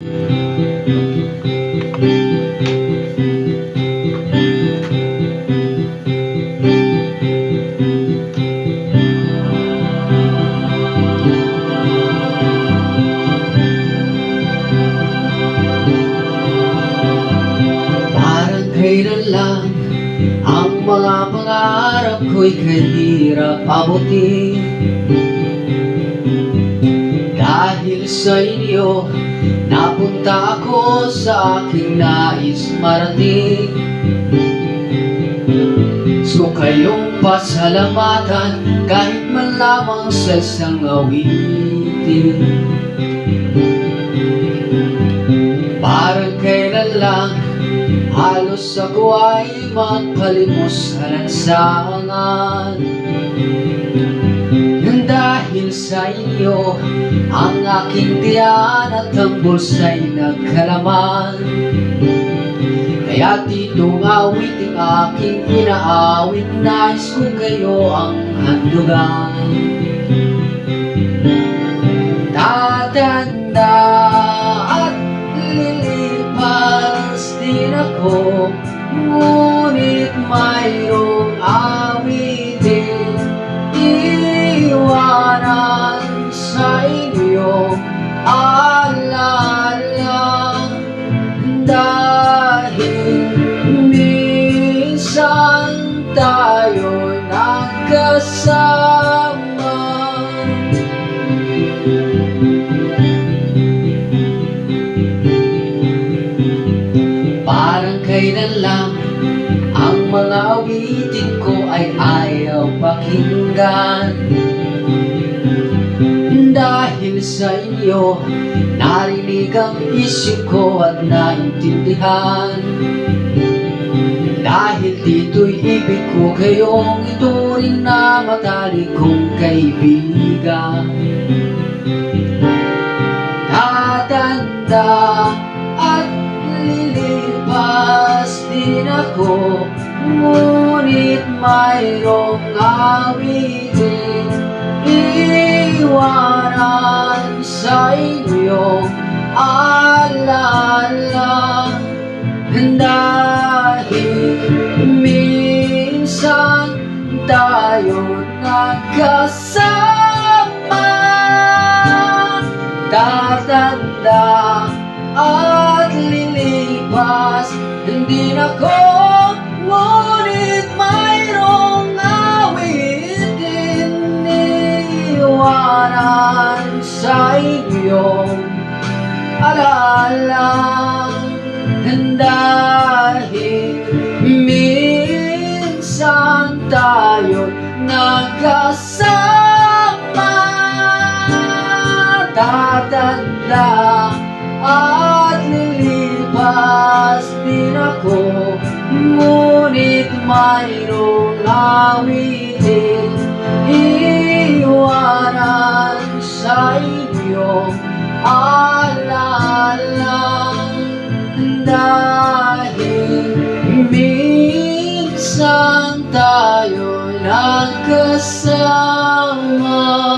Parang kailan lang ang mga pangarap ko'y kahirap abutin. Dahil sa inyo, napunta ako sa aking nais marating. Gusto kayong pasalamatan kahit man lamang sa isang awitin. Parang kailan lang halos ako ay magpalimos sa lansangan. Nang dahil sa inyo, ang aking tiyan at ang bulsa'y nagkalaman. Kaya ditong awiting aking inaawit, nais ko kayo ang handugan. Tatanda at lilipas din ako, ngunit mayroong awitin iwanan sa inyo alala. Dahil minsan tayo nagkasama. Parang kailan lang ang mga awitin ko ay ayaw pakinggan. Dahil sa inyo, narinig ang isip ko at naintindihan. Dahil dito'y ibig ko kayong ituring na matalik kong kaibigan. Tatanda at lilipas din ako, ngunit mayroong awitin iwanan sa inyong alala. Dahil minsan tayo nagkasama. Tatanda at lilipas din ako, ngunit mayroong awitin iwanan sa inyong alala. Dahil minsan tayo nagkasama. Tatanda at lilipas din ako, ngunit mayroong awitin iwanan sa inyong